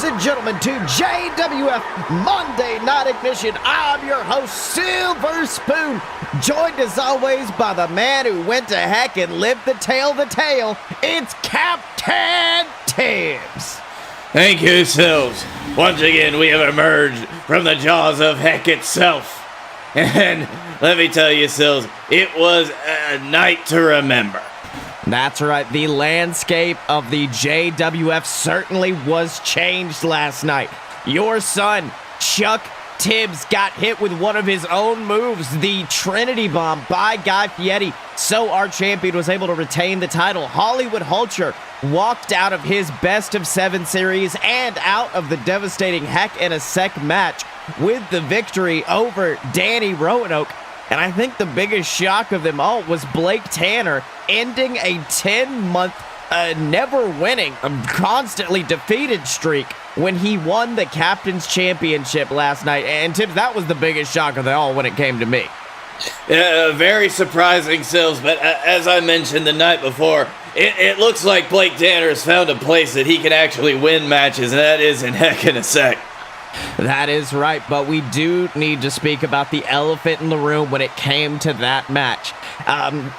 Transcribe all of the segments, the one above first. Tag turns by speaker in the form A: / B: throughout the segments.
A: and gentlemen, to JWF Monday Night Ignition. I'm your host, Silver Spoon, joined as always by the man who went to heck and lived the tale. It's Captain Tibbs.
B: Thank you, Silves. Once again, we have emerged from the jaws of heck itself. And let me tell you, Silves, it was a night to remember.
A: That's right, the landscape of the JWF certainly was changed last night. Your son, Chuck Tibbs, got hit with one of his own moves, the Trinity Bomb by Fieri, so our champion was able to retain the title. Hollywood Hulcher walked out of his best of 7 series and out of the devastating Heck in a Sec match with the victory over Danny Roanoke. And I think the biggest shock of them all was Blake Tanner ending a 10-month, never-winning, constantly defeated streak when he won the Captain's Championship last night. And Tibbs, that was the biggest shock of them all when it came to me.
B: Very surprising, Sills, but as I mentioned the night before, it looks like Blake Tanner has found a place that he can actually win matches, and that is in Heck in a Sec.
A: That is right, but we do need to speak about the elephant in the room when it came to that match.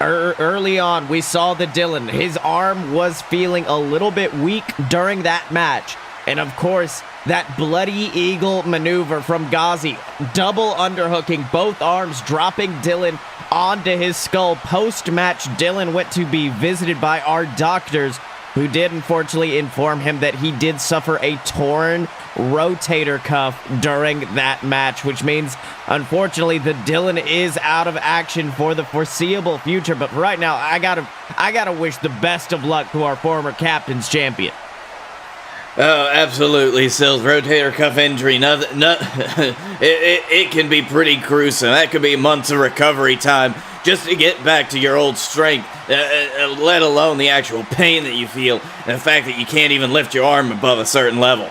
A: Early on, we saw the Dylan. His arm was feeling a little bit weak during that match. And of course, that Bloody Eagle maneuver from Ghazi, double underhooking both arms, dropping Dylan onto his skull. Post-match, Dylan went to be visited by our doctors, who did unfortunately inform him that he did suffer a torn rotator cuff during that match, which means, unfortunately, the Dylan is out of action for the foreseeable future. But right now, I gotta wish the best of luck to our former Captain's champion.
B: Oh, absolutely, Sills. Rotator cuff injury, it can be pretty gruesome. That could be months of recovery time just to get back to your old strength, let alone the actual pain that you feel and the fact that you can't even lift your arm above a certain level.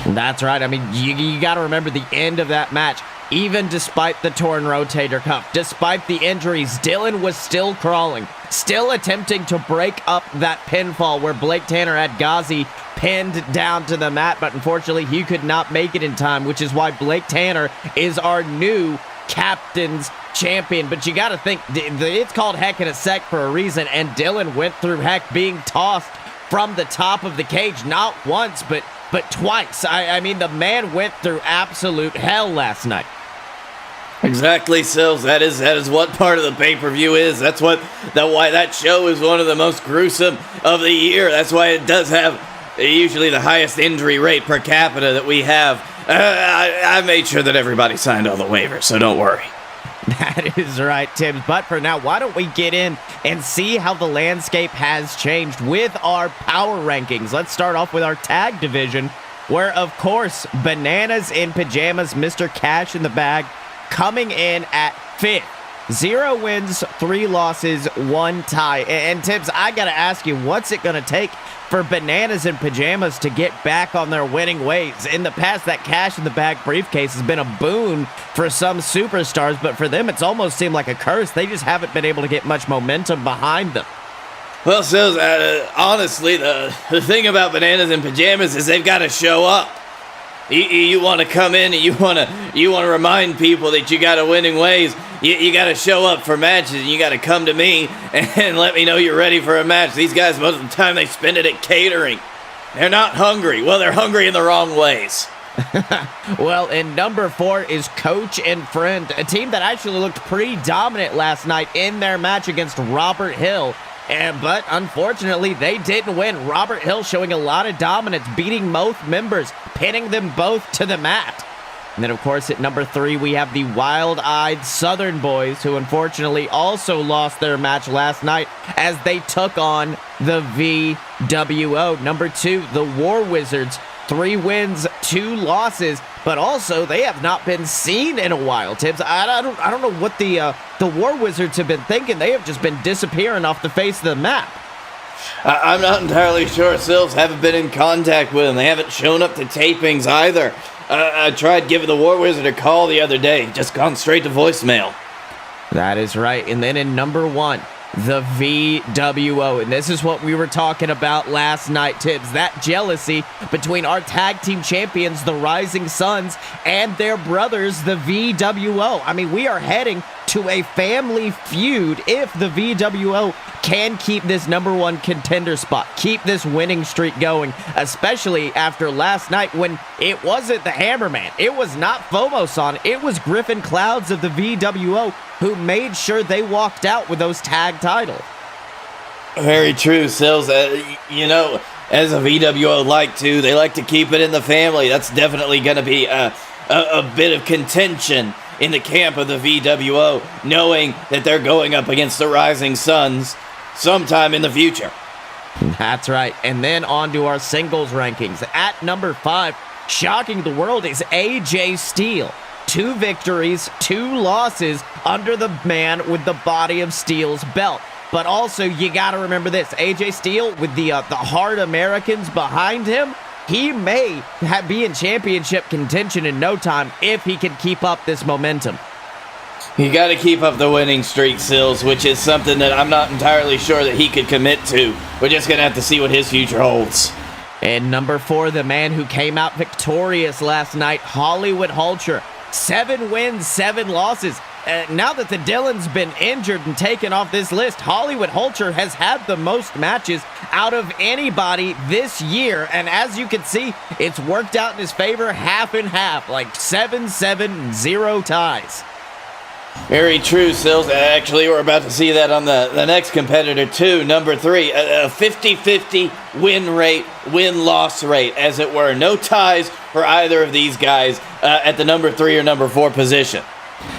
A: That's right. I mean, you got to remember the end of that match. Even despite the torn rotator cuff, despite the injuries, Dylan was still crawling, still attempting to break up that pinfall where Blake Tanner had Ghazi pinned down to the mat, but unfortunately he could not make it in time, which is why Blake Tanner is our new Captain's champion. But you got to think, it's called Heck in a Sec for a reason, and Dylan went through heck being tossed from the top of the cage, not once, but twice. I mean, the man went through absolute hell last night.
B: Exactly, Sills. That is what part of the pay-per-view is. That's why that show is one of the most gruesome of the year. That's why it does have usually the highest injury rate per capita that we have. I made sure that everybody signed all the waivers, so don't worry.
A: That is right, Tibbs. But for now, why don't we get in and see how the landscape has changed with our power rankings. Let's start off with our tag division, where, of course, Bananas in Pajamas, Mr. Cash in the Bag, coming in at 5th. 0 wins, 3 losses, 1 tie. And Tibbs, I gotta ask you, what's it gonna take for Bananas in Pajamas to get back on their winning ways? In the past, that Cash in the Bag briefcase has been a boon for some superstars, but for them, it's almost seemed like a curse. They just haven't been able to get much momentum behind them.
B: Well, Sills, honestly, the thing about Bananas in Pajamas is they've got to show up. You want to come in and you want to remind people that you got a winning ways. You got to show up for matches, and you got to come to me and let me know you're ready for a match. These guys, most of the time, they spend it at catering. They're not hungry. Well, they're hungry in the wrong ways.
A: Well, in number 4 is Coach and Friend, a team that actually looked pretty dominant last night in their match against Robert Hill. But unfortunately, they didn't win. Robert Hill showing a lot of dominance, beating both members, pinning them both to the mat. And then, of course, at number 3, we have the Wild-Eyed Southern Boys, who unfortunately also lost their match last night as they took on the VWO. Number 2, the War Wizards, 3 wins, 2 losses, but also they have not been seen in a while, Tibbs. I don't know what the War Wizards have been thinking. They have just been disappearing off the face of the map.
B: I'm not entirely sure. Sills haven't been in contact with them. They haven't shown up to tapings either. I tried giving the War Wizard a call the other day. Just gone straight to voicemail.
A: That is right. And then in number 1, The VWO, and this is what we were talking about last night, Tibbs. That jealousy between our tag team champions, the Rising Suns, and their brothers, the VWO. I mean, we are heading to a family feud if the VWO can keep this #1 contender spot, keep this winning streak going, especially after last night when it wasn't the Hammerman, it was not Fomosan, it was Griffin Clouds of the VWO who made sure they walked out with those tag titles.
B: Very true, Sills. You know, as a VWO they like to keep it in the family. That's definitely going to be a bit of contention in the camp of the VWO, knowing that they're going up against the Rising Suns sometime in the future.
A: That's right. And then on to our singles rankings. At number 5, shocking the world, is AJ Steele. 2 victories, 2 losses under the man with the body of Steele's belt. But also, you got to remember this. AJ Steele, with the hard Americans behind him, he may be in championship contention in no time if he can keep up this momentum.
B: You got to keep up the winning streak, Sills, which is something that I'm not entirely sure that he could commit to. We're just going to have to see what his future holds.
A: And number 4, the man who came out victorious last night, Hollywood Hulcher. 7 wins, 7 losses. Now that the Dillon's been injured and taken off this list, Hollywood Hulcher has had the most matches out of anybody this year. And as you can see, it's worked out in his favor half and half, like 7-7, 0 ties.
B: Very true, Sills. Actually, we're about to see that on the next competitor, too. Number 3, a 50-50 win rate, win-loss rate, as it were. No ties for either of these guys at the number 3 or number 4 position.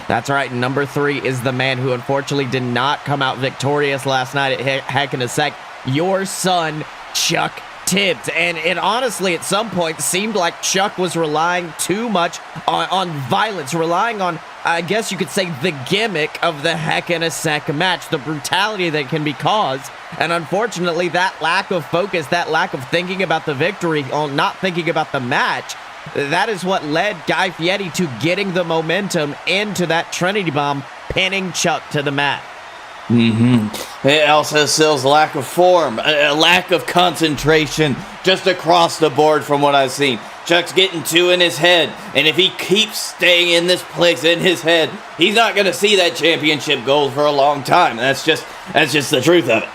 A: That's right. Number 3 is the man who unfortunately did not come out victorious last night at Heck in a Sec. Your son, Chuck Tibbs. And it honestly, at some point, seemed like Chuck was relying too much on violence, relying on, I guess you could say, the gimmick of the Heck in a Sec match, the brutality that can be caused. And unfortunately, that lack of focus, that lack of thinking about the victory, or not thinking about the match, that is what led Guy Fieri to getting the momentum into that Trinity Bomb, pinning Chuck to the mat.
B: It also shows lack of form, a lack of concentration just across the board from what I've seen. Chuck's getting 2 in his head, and if he keeps staying in this place in his head, he's not going to see that championship gold for a long time. That's just the truth of it.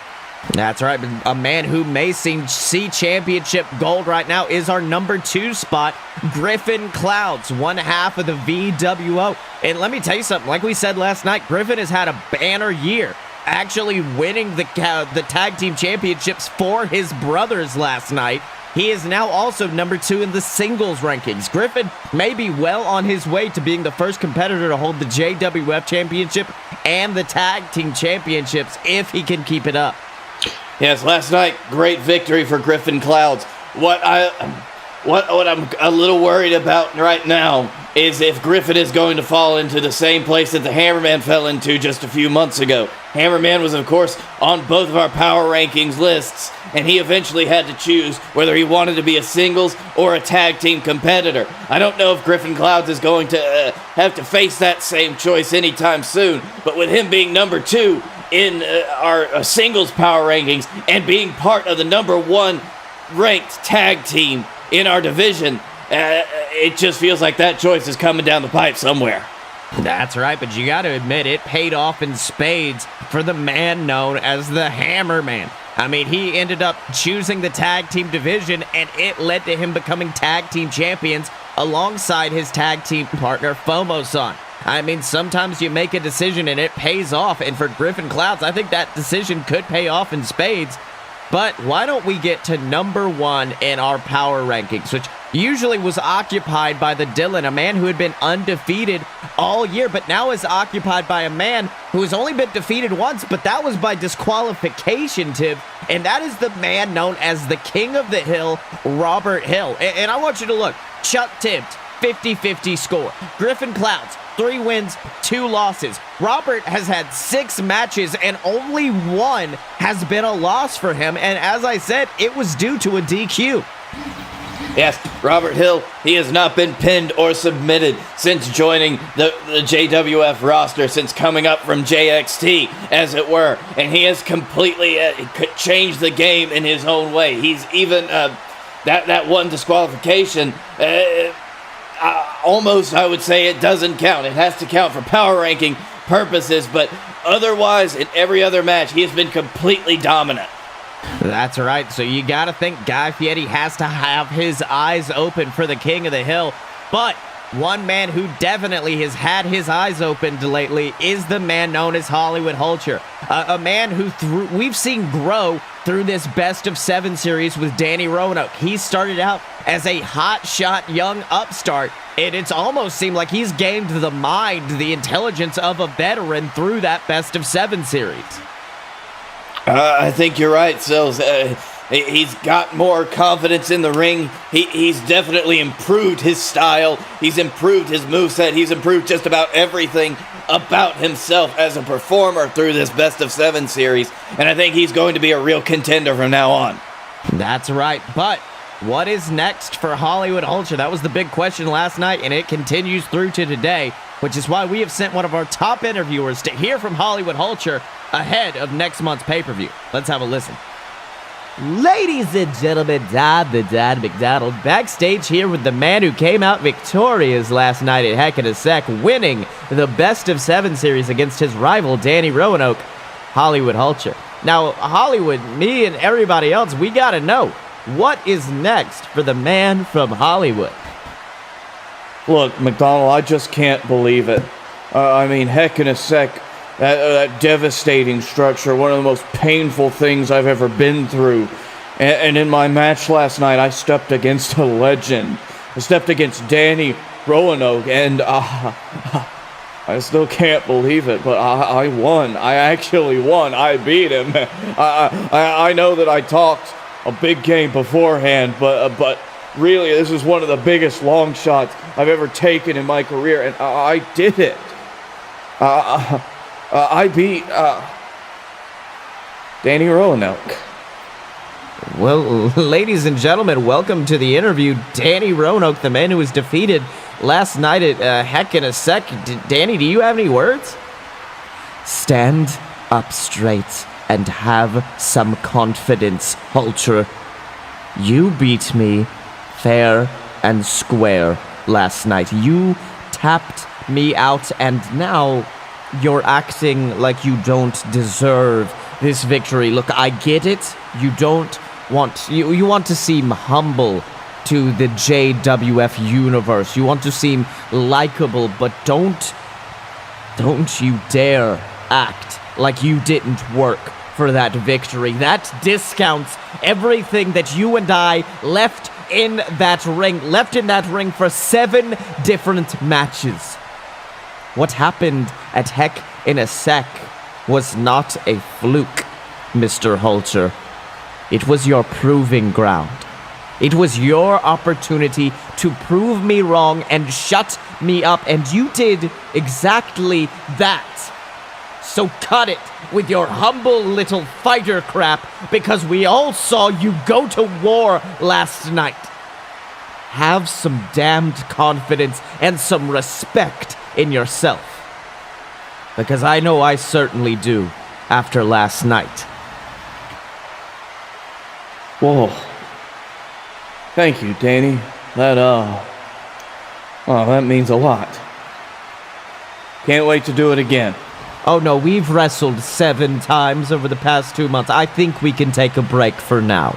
A: That's right. A man who may see championship gold right now is our number 2 spot, Griffin Clouds, one half of the VWO. And let me tell you something. Like we said last night, Griffin has had a banner year, actually winning the tag team championships for his brothers last night. He is now also number 2 in the singles rankings. Griffin may be well on his way to being the first competitor to hold the JWF championship and the tag team championships if he can keep it up.
B: Yes, last night, great victory for Griffin Clouds. What I'm a little worried about right now is if Griffin is going to fall into the same place that the Hammerman fell into just a few months ago. Hammerman was, of course, on both of our power rankings lists, and he eventually had to choose whether he wanted to be a singles or a tag team competitor. I don't know if Griffin Clouds is going to have to face that same choice anytime soon, but with him being number 2 in our singles power rankings and being part of the number 1 ranked tag team in our division, it just feels like that choice is coming down the pipe somewhere.
A: That's right, but you got to admit it paid off in spades for the man known as the Hammerman. I mean, he ended up choosing the tag team division, and it led to him becoming tag team champions alongside his tag team partner, Fomosan. I mean, sometimes you make a decision and it pays off, and for Griffin Clouds, I think that decision could pay off in spades. But why don't we get to number 1 in our power rankings, which usually was occupied by the Dillon, a man who had been undefeated all year, but now is occupied by a man who has only been defeated once, but that was by disqualification, Tibbs, and that is the man known as the King of the Hill, Robert Hill. And I want you to look. Chuck Tibbs, 50-50 score. Griffin Clouds, 3 wins, 2 losses. Robert has had 6 matches and only 1 has been a loss for him. And as I said, it was due to a DQ.
B: Yes, Robert Hill, he has not been pinned or submitted since joining the JWF roster, since coming up from JXT, as it were. And he has completely changed the game in his own way. He's even, that one disqualification, almost I would say it doesn't count. It has to count for power ranking purposes, but otherwise, in every other match, he has been completely dominant.
A: That's right. So you got to think Guy Fieri has to have his eyes open for the King of the Hill. But one man who definitely has had his eyes opened lately is the man known as Hollywood Hulcher. A man who we've seen grow through this best of 7 series with Danny Roanoke. He started out as a hot-shot young upstart, and it's almost seemed like he's gained the mind, the intelligence of a veteran through that best of 7 series.
B: I think you're right, Sills. He's got more confidence in the ring. He's definitely improved his style. He's improved his moveset. He's improved just about everything about himself as a performer through this best of 7 series. And I think he's going to be a real contender from now on.
A: That's right. But what is next for Hollywood Hulcher? That was the big question last night, and it continues through to today, which is why we have sent one of our top interviewers to hear from Hollywood Hulcher ahead of next month's pay-per-view. Let's have a listen. Ladies and gentlemen, Don the Don McDonald backstage here with the man who came out victorious last night at Heck in a Sec, winning the best of 7 series against his rival Danny Roanoke, Hollywood Hulcher. Now, Hollywood, me and everybody else, we gotta know, what is next for the man from Hollywood?
C: Look, McDonald, I just can't believe it. I mean, Heck in a Sec, that devastating structure, one of the most painful things I've ever been through. And in my match last night, I stepped against a legend. I stepped against Danny Roanoke, and I still can't believe it, but I won. I actually won. I beat him. I know that I talked a big game beforehand, but really, this is one of the biggest long shots I've ever taken in my career, and I did it. I beat Danny Roanoke.
A: Well, ladies and gentlemen, welcome to the interview. Danny Roanoke, the man who was defeated last night at Heck in a Sec. Danny, do you have any words? Stand up straight and have some confidence, Hulcher. You beat me fair and square last night. You tapped me out, and now you're acting like you don't deserve this victory. Look, I get it. You don't want... You want to seem humble to the JWF universe. You want to seem likable, but don't you dare act like you didn't work for that victory. That discounts everything that you and I left in that ring for 7 different matches. What happened at Heck in a Sec was not a fluke, Mr. Hulcher. It was your proving ground. It was your opportunity to prove me wrong and shut me up, and you did exactly that. So cut it with your humble little fighter crap, because we all saw you go to war last night. Have some damned confidence and some respect in yourself. Because I know I certainly do after last night.
C: Whoa. Thank you, Danny. That means a lot. Can't wait to do it again.
A: Oh no, we've wrestled 7 times over the past 2 months. I think we can take a break for now.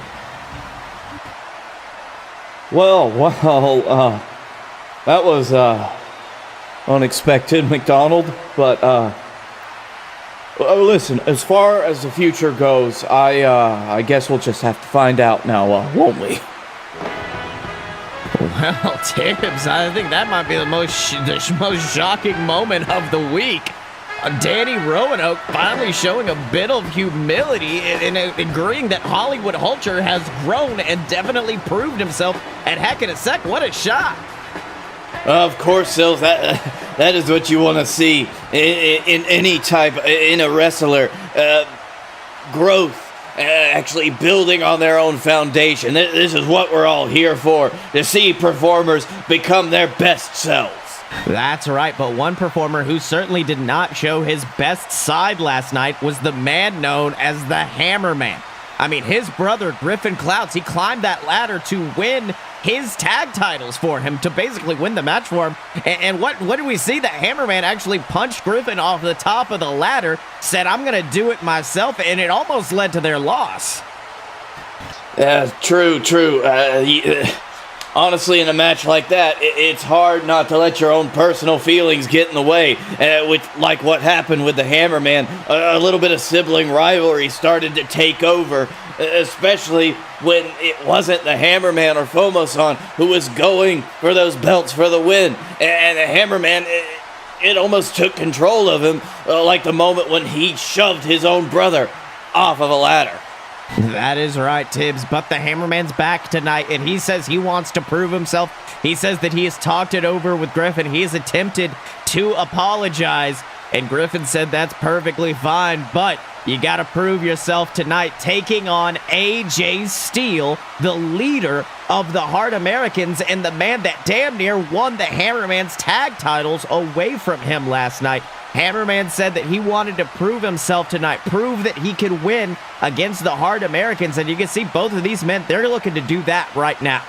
C: Well, that was, unexpected, McDonald, but, listen, as far as the future goes, I guess we'll just have to find out now, won't we?
A: Well, Tibbs, I think that might be the most shocking moment of the week. Danny Roanoke finally showing a bit of humility and agreeing that Hollywood Hulcher has grown and definitely proved himself at Heck in a Sec. What a shot!
B: Of course, Sills, that is what you want to see in any type, in a wrestler. Growth actually building on their own foundation. This is what we're all here for, to see performers become their best selves.
A: That's right, but one performer who certainly did not show his best side last night was the man known as the Hammerman. I mean, his brother, Griffin Clouds, he climbed that ladder to win his tag titles for him, to basically win the match for him. And what did we see? The Hammerman actually punched Griffin off the top of the ladder, said, "I'm going to do it myself," and it almost led to their loss.
B: True. Honestly, in a match like that, it's hard not to let your own personal feelings get in the way. Like what happened with the Hammerman, a little bit of sibling rivalry started to take over, especially when it wasn't the Hammerman or Fomosan who was going for those belts for the win. And the Hammerman, it almost took control of him, like the moment when he shoved his own brother off of a ladder.
A: That is right, Tibbs, but the Hammerman's back tonight, and he says he wants to prove himself. He says that he has talked it over with Griffin. He has attempted to apologize, and Griffin said that's perfectly fine, but you got to prove yourself tonight, taking on AJ Steele, the leader of the Hard Americans and the man that damn near won the Hammerman's tag titles away from him last night. Hammerman said that he wanted to prove himself tonight, prove that he could win against the Hard Americans, and you can see both of these men, they're looking to do that right now.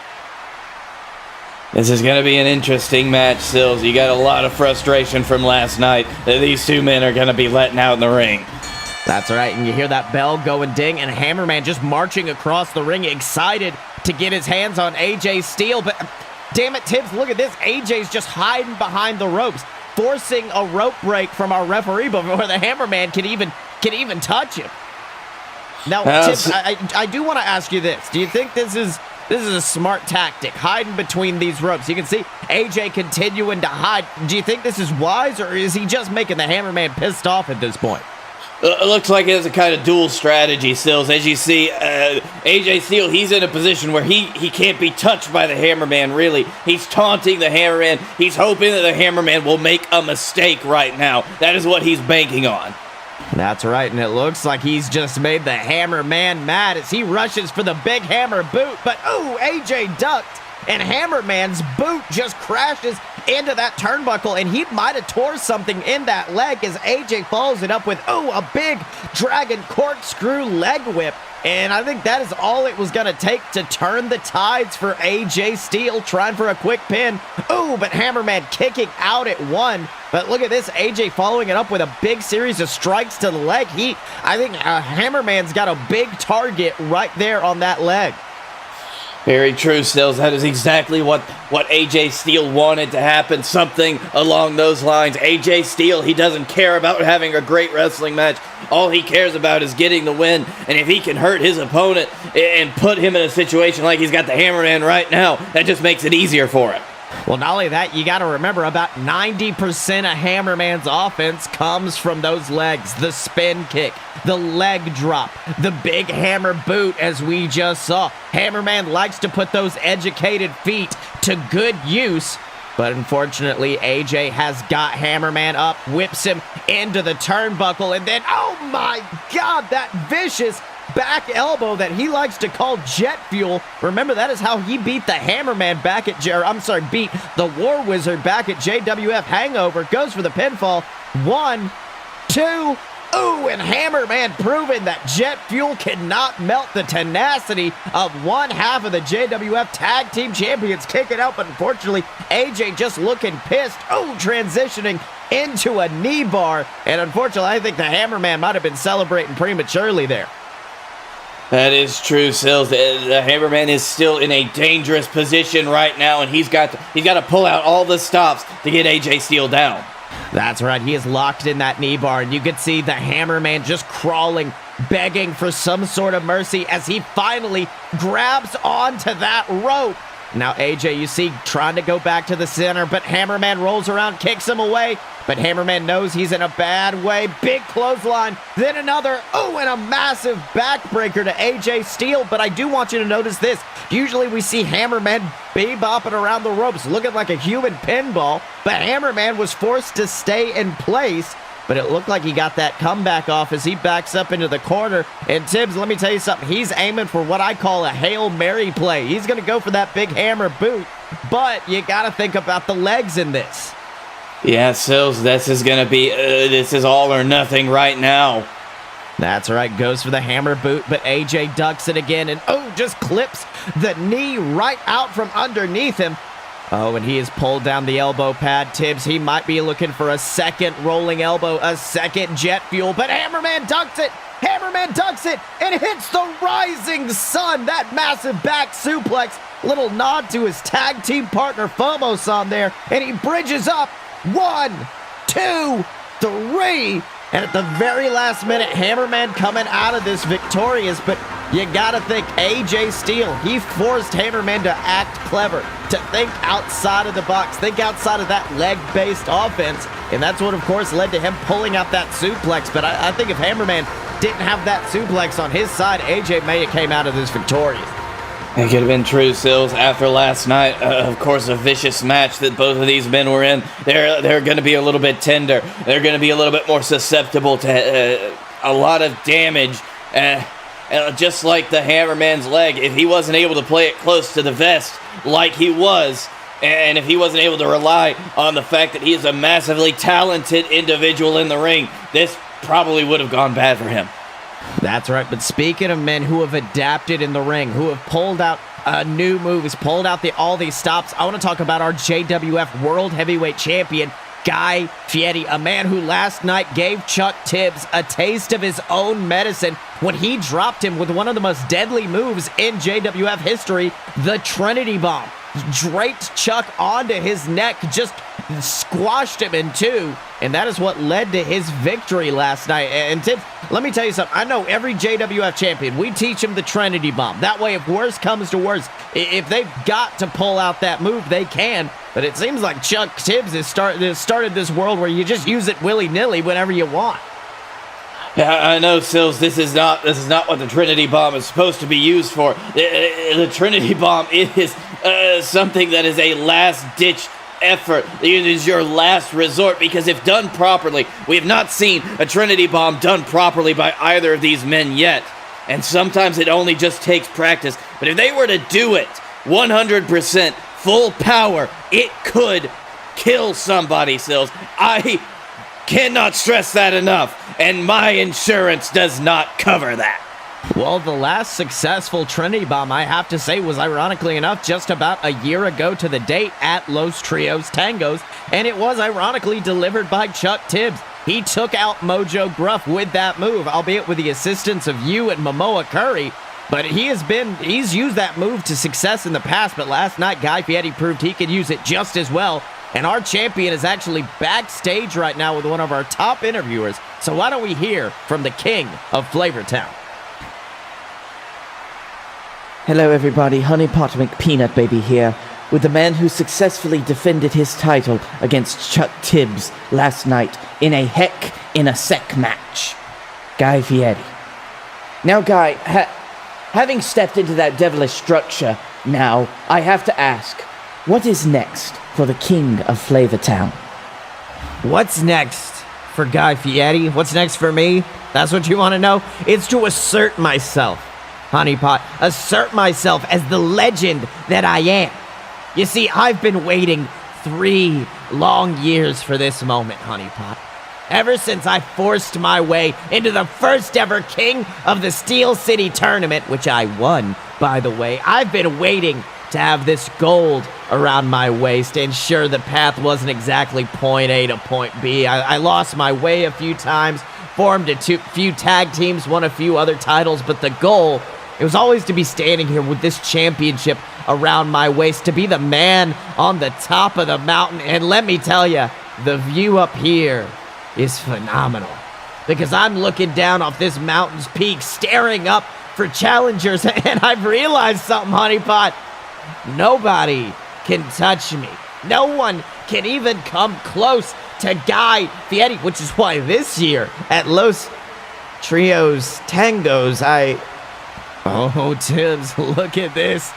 B: This is going to be an interesting match, Sills. You got a lot of frustration from last night that these two men are going to be letting out in the ring.
A: That's right, and you hear that bell going ding, and Hammerman just marching across the ring, excited to get his hands on AJ Steele, but damn it, Tibbs, look at this. AJ's just hiding behind the ropes, forcing a rope break from our referee before the Hammerman can even touch him. Now, Tibbs, I do want to ask you this. Do you think this is a smart tactic, hiding between these ropes? You can see AJ continuing to hide. Do you think this is wise, or is he just making the Hammerman pissed off at this point?
B: It looks like it's a kind of dual strategy, Sills. As you see, AJ Steele, he's in a position where he can't be touched by the Hammerman, really. He's taunting the Hammerman. He's hoping that the Hammerman will make a mistake right now. That is what he's banking on.
A: That's right, and it looks like he's just made the Hammerman mad as he rushes for the big hammer boot, but ooh, AJ ducked, and Hammerman's boot just crashes into that turnbuckle, and he might have tore something in that leg as AJ follows it up with, ooh, a big dragon corkscrew leg whip. And I think that is all it was going to take to turn the tides for AJ Steele, trying for a quick pin. Ooh, but Hammerman kicking out at one. But look at this, AJ following it up with a big series of strikes to the leg. I think Hammerman's got a big target right there on that leg.
B: Very true, Stills. That is exactly what AJ Steele wanted to happen, something along those lines. AJ Steele, he doesn't care about having a great wrestling match. All he cares about is getting the win, and if he can hurt his opponent and put him in a situation like he's got the Hammerman right now, that just makes it easier for him.
A: Well, not only that, you got to remember about 90% of Hammerman's offense comes from those legs. The spin kick, the leg drop, the big hammer boot, as we just saw. Hammerman likes to put those educated feet to good use. But unfortunately, AJ has got Hammerman up, whips him into the turnbuckle, and then, oh my God, that vicious back elbow that he likes to call jet fuel. Remember, that is how he beat the Hammerman back at beat the War Wizard back at JWF Hangover. Goes for the pinfall. 1, 2, ooh, and Hammerman proving that jet fuel cannot melt the tenacity of one half of the JWF Tag Team Champions. Kick it out, but unfortunately, AJ just looking pissed. Oh, transitioning into a knee bar, and unfortunately, I think the Hammerman might have been celebrating prematurely there.
B: That is true, Sills. The Hammerman is still in a dangerous position right now, and he's got to pull out all the stops to get AJ Steele down.
A: That's right. He is locked in that knee bar, and you can see the Hammerman just crawling, begging for some sort of mercy as he finally grabs onto that rope. Now AJ, you see, trying to go back to the center, but Hammerman rolls around, kicks him away. But Hammerman knows he's in a bad way. Big clothesline, then another, oh, and a massive backbreaker to AJ Steele. But I do want you to notice this. Usually we see Hammerman bebopping around the ropes, looking like a human pinball. But Hammerman was forced to stay in place. but it looked like he got that comeback off as he backs up into the corner. And Tibbs, let me tell you something, he's aiming for what I call a Hail Mary play. He's going to go for that big hammer boot, but you got to think about the legs in this.
B: Yeah, Sills, this is going to be, this is all or nothing right now.
A: That's right, goes for the hammer boot, but AJ ducks it again and just clips the knee right out from underneath him. Oh, and he has pulled down the elbow pad. Tibbs, he might be looking for a second rolling elbow, a second jet fuel, but Hammerman ducks it. Hammerman ducks it and hits the rising sun. That massive back suplex. Little nod to his tag team partner Fomos on there, and he bridges up. 1, 2, 3. And at the very last minute, Hammerman coming out of this victorious, but you gotta think AJ Steele, he forced Hammerman to act clever, to think outside of the box, think outside of that leg-based offense, and that's what, of course, led to him pulling out that suplex. But I think if Hammerman didn't have that suplex on his side, AJ may have came out of this victorious.
B: It could have been true, Sills. After last night, of course, a vicious match that both of these men were in, they're going to be a little bit tender. They're going to be a little bit more susceptible to a lot of damage. Just like the Hammerman's leg, if he wasn't able to play it close to the vest like he was, and if he wasn't able to rely on the fact that he is a massively talented individual in the ring, this probably would have gone bad for him.
A: That's right, but speaking of men who have adapted in the ring, who have pulled out new moves, pulled out all these stops, I want to talk about our JWF World Heavyweight Champion, Guy Fieri, a man who last night gave Chuck Tibbs a taste of his own medicine when he dropped him with one of the most deadly moves in JWF history, the Trinity Bomb. Draped Chuck onto his neck, just squashed him in two, and that is what led to his victory last night. And Tibbs, let me tell you something. I know every JWF champion, we teach him the Trinity Bomb. That way, if worse comes to worse, if they've got to pull out that move, they can. But it seems like Chuck Tibbs has started this world where you just use it willy-nilly whenever you want.
B: Yeah, I know, Sills. This is not what the Trinity Bomb is supposed to be used for. The Trinity Bomb is something that is a last-ditch effort. It is your last resort, because if done properly, we have not seen a Trinity Bomb done properly by either of these men yet. And sometimes it only just takes practice. But if they were to do it 100% full power, it could kill somebody, Sills. I cannot stress that enough, and my insurance does not cover that.
A: Well, the last successful Trinity Bomb, I have to say, was ironically enough just about a year ago to the date at Los Trios Tangos, and it was ironically delivered by Chuck Tibbs. He took out Mojo Gruff with that move, albeit with the assistance of you and Momoa Curry, but he's used that move to success in the past, but last night Guy Fieri proved he could use it just as well. And our champion is actually backstage right now with one of our top interviewers. So why don't we hear from the king of Flavortown?
D: Hello everybody, Honey Pot McPeanut Baby here, with the man who successfully defended his title against Chuck Tibbs last night in a Heck in a Sec match, Guy Fieri. Now Guy, having stepped into that devilish structure, now I have to ask, what is next for the king of Flavortown?
A: What's next for Guy Fieri? What's next for me? That's what you want to know? It's to assert myself, Honeypot. Assert myself as the legend that I am. You see, I've been waiting 3 long years for this moment, Honeypot. Ever since I forced my way into the first ever King of the Steel City tournament, which I won, by the way, I've been waiting to have this gold around my waist. And sure, the path wasn't exactly point A to point B. I lost my way a few times, formed a few tag teams, won a few other titles, but the goal, it was always to be standing here with this championship around my waist, to be the man on the top of the mountain. And let me tell you, the view up here is phenomenal, because I'm looking down off this mountain's peak, staring up for challengers, and I've realized something, Honeypot. Nobody can touch me. No one can even come close to Guy Fieri, which is why this year at Los Trios Tangos, Oh, Tibbs, look at this.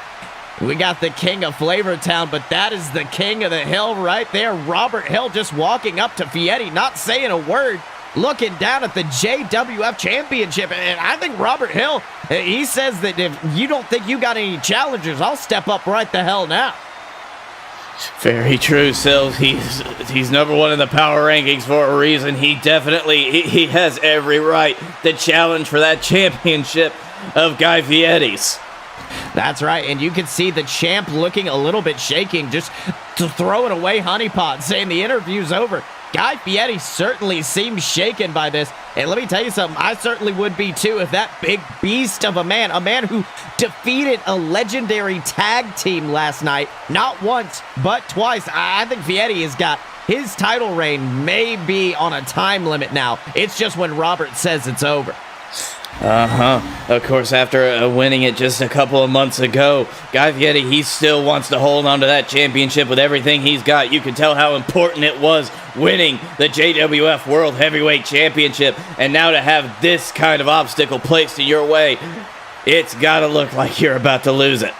A: We got the king of Flavortown, but that is the king of the hill right there. Robert Hill just walking up to Fieri, not saying a word, looking down at the JWF Championship. And I think Robert Hill, he says that if you don't think you got any challengers, I'll step up right the hell now.
B: Very true, Sills. He's number one in the power rankings for a reason. He definitely he has every right to challenge for that championship of Guy Fieri's.
A: That's right, and you can see the champ looking a little bit shaking, just to throw it away honeypot, saying the interview's over. Guy Fieri certainly seems shaken by this, and let me tell you something, I certainly would be too if that big beast of a man who defeated a legendary tag team last night, not once, but twice. I think Fieri has got his title reign may be on a time limit now. It's just when Robert says it's over.
B: Of course, after winning it just a couple of months ago, Guy Fieri, he still wants to hold on to that championship with everything he's got. You can tell how important it was winning the JWF World Heavyweight Championship, and now to have this kind of obstacle placed in your way, it's got to look like you're about to lose it.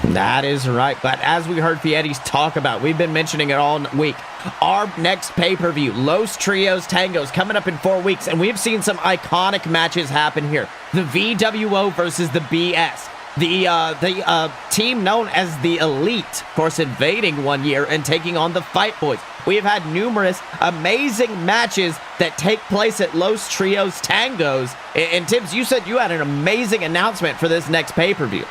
A: That is right, but as we heard Fieri's talk about, we've been mentioning it all week, our next pay-per-view, Los Trios Tangos, coming up in 4 weeks, and we've seen some iconic matches happen here. The VWO versus the BS. The team known as the Elite, of course, invading one year and taking on the Fight Boys. We have had numerous amazing matches that take place at Los Trios Tangos. And Tibbs, you said you had an amazing announcement for this next pay-per-view.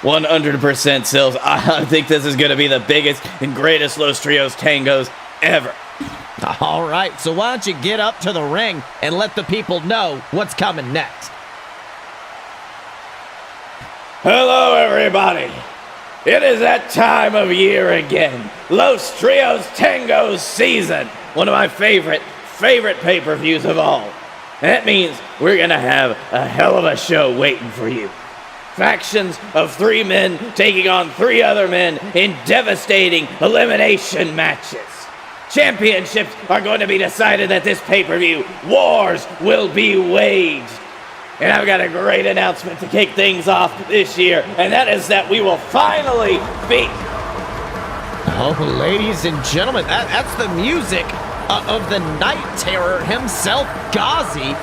B: 100% Sills. I think this is going to be the biggest and greatest Los Trios Tangos ever.
A: All right, so why don't you get up to the ring and let the people know what's coming next.
B: Hello, everybody. It is that time of year again. Los Trios Tangos season. One of my favorite pay-per-views of all. That means we're going to have a hell of a show waiting for you. Factions of 3 men taking on 3 other men in devastating elimination matches. Championships are going to be decided at this pay-per-view. Wars will be waged. And I've got a great announcement to kick things off this year, and that is that we will finally beat...
A: Oh, ladies and gentlemen, that's the music of the Night Terror himself, Ghazi,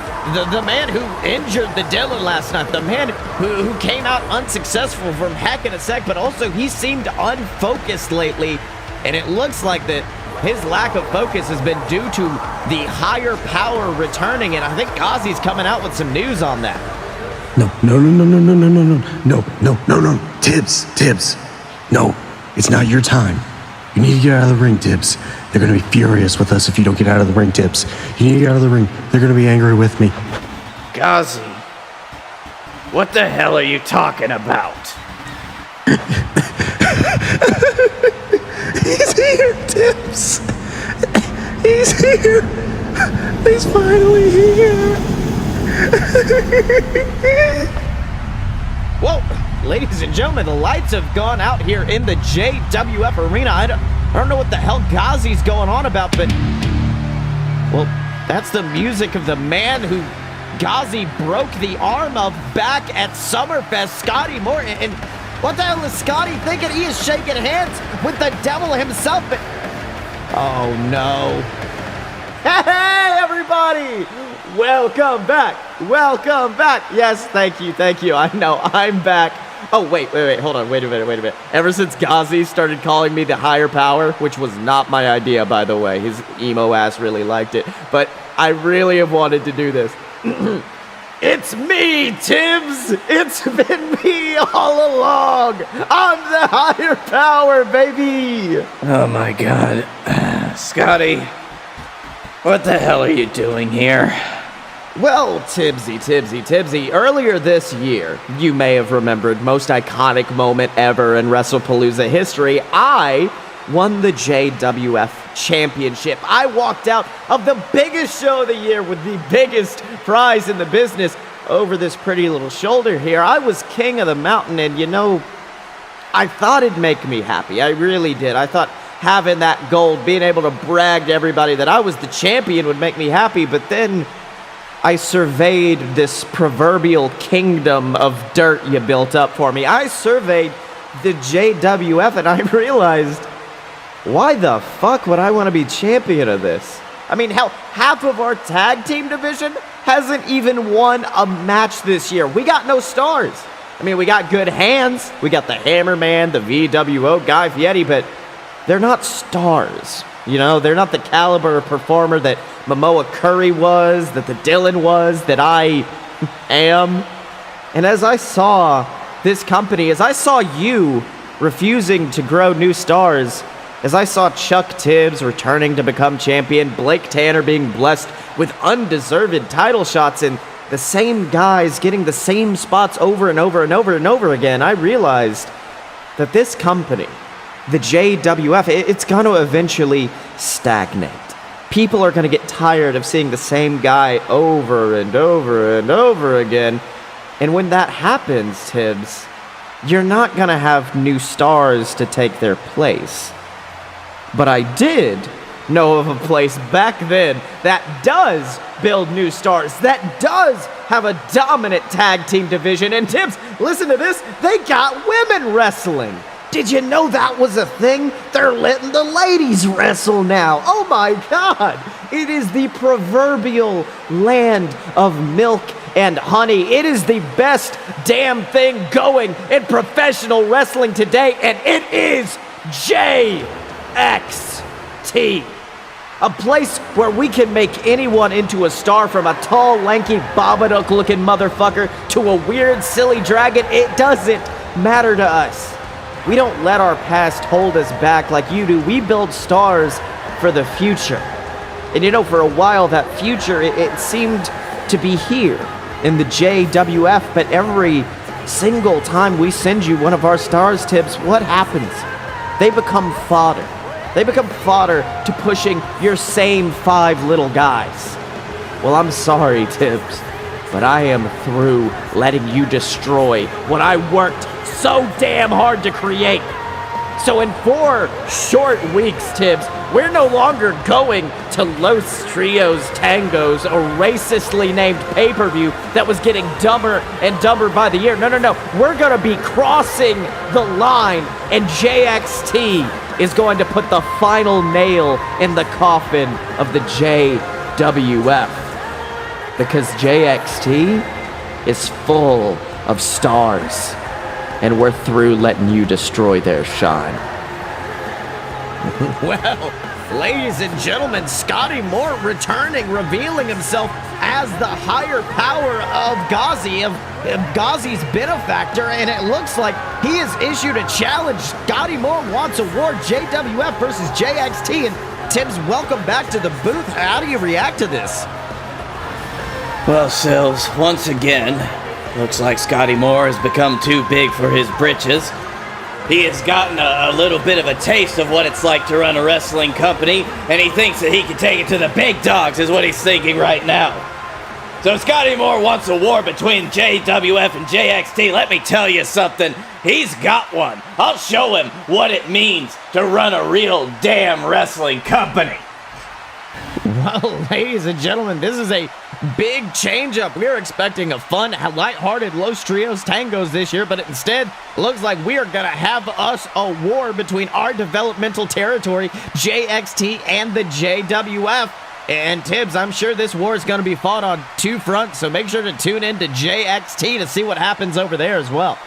A: the man who injured the Dylan last night, the man who came out unsuccessful from Heck in a Sec, but also he seemed unfocused lately, and it looks like that his lack of focus has been due to the higher power returning, and I think Ghazi's coming out with some news on that.
E: No. Tibbs. No, it's not your time. You need to get out of the ring, Tibbs. They're going to be furious with us if you don't get out of the ring, Tibbs. You need to get out of the ring. They're going to be angry with me.
B: Ghazi, what the hell are you talking about?
E: He's here, Tibbs. He's here. He's finally here.
A: Whoa, ladies and gentlemen, the lights have gone out here in the JWF arena. I don't know what the hell Ghazi's going on about, but... Well, that's the music of the man who Ghazi broke the arm of back at Summerfest, Scotty Moore. And what the hell is Scotty thinking? He is shaking hands with the devil himself. But... Oh, no. Hey, everybody! Welcome back. Yes, thank you. I know, I'm back. Oh, wait, hold on. Wait a minute. Ever since Ghazi started calling me the higher power, which was not my idea, by the way, his emo ass really liked it, but I really have wanted to do this. It's me, Tibbs! It's been me all along! I'm the higher power, baby!
B: Oh my god. Scotty, what the hell are you doing here?
A: Well, Tibbsy, earlier this year, you may have remembered, most iconic moment ever in WrestlePalooza history, I won the JWF Championship. I walked out of the biggest show of the year with the biggest prize in the business over this pretty little shoulder here. I was king of the mountain, and you know, I thought it'd make me happy. I really did. I thought having that gold, being able to brag to everybody that I was the champion would make me happy, but then I surveyed this proverbial kingdom of dirt you built up for me. I surveyed the JWF and I realized, why the fuck would I want to be champion of this? I mean, hell, half of our tag team division hasn't even won a match this year. We got no stars. I mean, we got good hands. We got the Hammerman, the VWO guy, Fieri, but they're not stars. You know, they're not the caliber of performer that Momoa Curry was, that the Dylan was, that I am. And as I saw this company, as I saw you refusing to grow new stars, as I saw Chuck Tibbs returning to become champion, Blake Tanner being blessed with undeserved title shots, and the same guys getting the same spots over and over and over and over again, I realized that this company, the JWF, it's going to eventually stagnate. People are going to get tired of seeing the same guy over and over and over again. And when that happens, Tibbs, you're not going to have new stars to take their place. But I did know of a place back then that does build new stars, that does have a dominant tag team division. And Tibbs, listen to this, they got women wrestling. Did you know that was a thing? They're letting the ladies wrestle now. Oh my God. It is the proverbial land of milk and honey. It is the best damn thing going in professional wrestling today, and it is JXT. A place where we can make anyone into a star, from a tall, lanky, Babadook-looking motherfucker to a weird, silly dragon. It doesn't matter to us. We don't let our past hold us back like you do. We build stars for the future. And you know, for a while, that future, it seemed to be here in the JWF, but every single time we send you one of our stars, Tibbs, what happens? They become fodder. They become fodder to pushing your same 5 little guys. Well, I'm sorry, Tibbs, but I am through letting you destroy what I worked so damn hard to create. So in 4 short weeks, Tibbs, we're no longer going to Los Trios Tangos, a racistly named pay-per-view that was getting dumber and dumber by the year. No. We're going to be crossing the line, and JXT is going to put the final nail in the coffin of the JWF. Because JXT is full of stars, and we're through letting you destroy their shine. Well, ladies and gentlemen, Scotty Moore returning, revealing himself as the higher power of Ghazi, of Ghazi's benefactor, and it looks like he has issued a challenge. Scotty Moore wants a war, JWF versus JXT, and Tibbs, welcome back to the booth. How do you react to this?
B: Well, Sills, once again, looks like Scotty Moore has become too big for his britches. He has gotten a little bit of a taste of what it's like to run a wrestling company, and he thinks that he can take it to the big dogs, is what he's thinking right now. So Scotty Moore wants a war between JWF and JXT. Let me tell you something. He's got one. I'll show him what it means to run a real damn wrestling company.
A: Well, ladies and gentlemen, this is a big change-up. We are expecting a fun, light-hearted Los Trios Tangos this year, but instead, looks like we are going to have us a war between our developmental territory, JXT, and the JWF. And Tibbs, I'm sure this war is going to be fought on 2 fronts, so make sure to tune in to JXT to see what happens over there as well.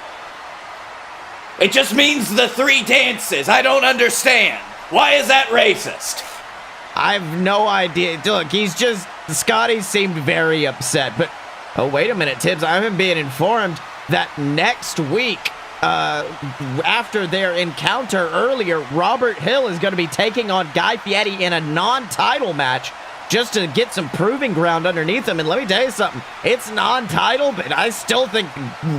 B: It just means the 3 dances. I don't understand. Why is that racist?
A: I have no idea. Look, Scotty seemed very upset, but, oh, wait a minute, Tibbs, I haven't been informed that next week, after their encounter earlier, Robert Hill is going to be taking on Guy Fieri in a non-title match just to get some proving ground underneath him. And let me tell you something, it's non-title, but I still think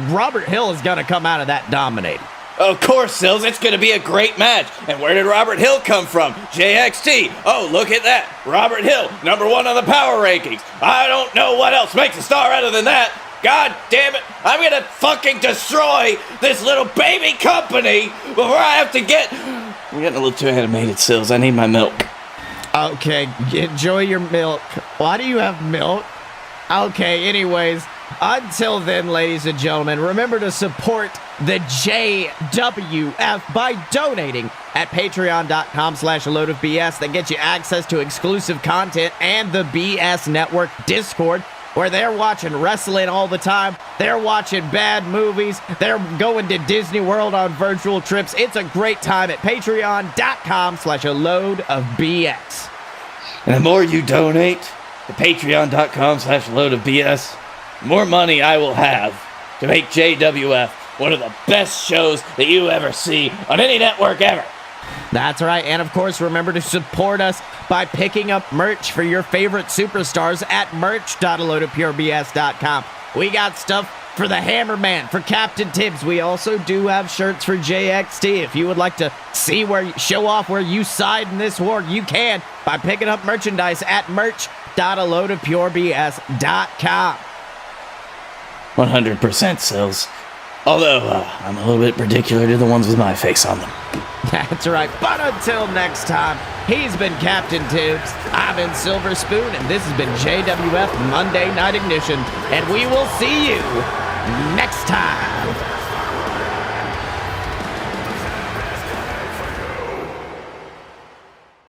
A: Robert Hill is going to come out of that dominating.
B: Of course, Sills, it's going to be a great match. And where did Robert Hill come from? JXT. Oh, look at that. Robert Hill, #1 on the power rankings. I don't know what else makes a star other than that. God damn it. I'm going to fucking destroy this little baby company before I have to get... I'm getting a little too animated, Sills. I need my milk.
A: Okay, enjoy your milk. Why do you have milk? Okay, anyways, Until then, ladies and gentlemen, remember to support the JWF by donating at patreon.com/loadofbs. That gets you access to exclusive content and the BS Network Discord, where they're watching wrestling all the time. They're watching bad movies. They're going to Disney World on virtual trips. It's a great time at patreon.com/loadofbs.
B: And the more you donate to patreon.com/loadofbs, the more money I will have to make JWF one of the best shows that you ever see on any network ever.
A: That's right. And of course, remember to support us by picking up merch for your favorite superstars at merch.loadofpurebs.com. We got stuff for the Hammerman, for Captain Tibbs. We also do have shirts for JXT. If you would like to see show off where you side in this war, you can by picking up merchandise at merch.loadofpurebs.com.
B: 100% sells. Although, I'm a little bit particular to the ones with my face on them.
A: That's right. But until next time, he's been Captain Tibbs, I've been Silver Spoon, and this has been JWF Monday Night Ignition. And we will see you next time.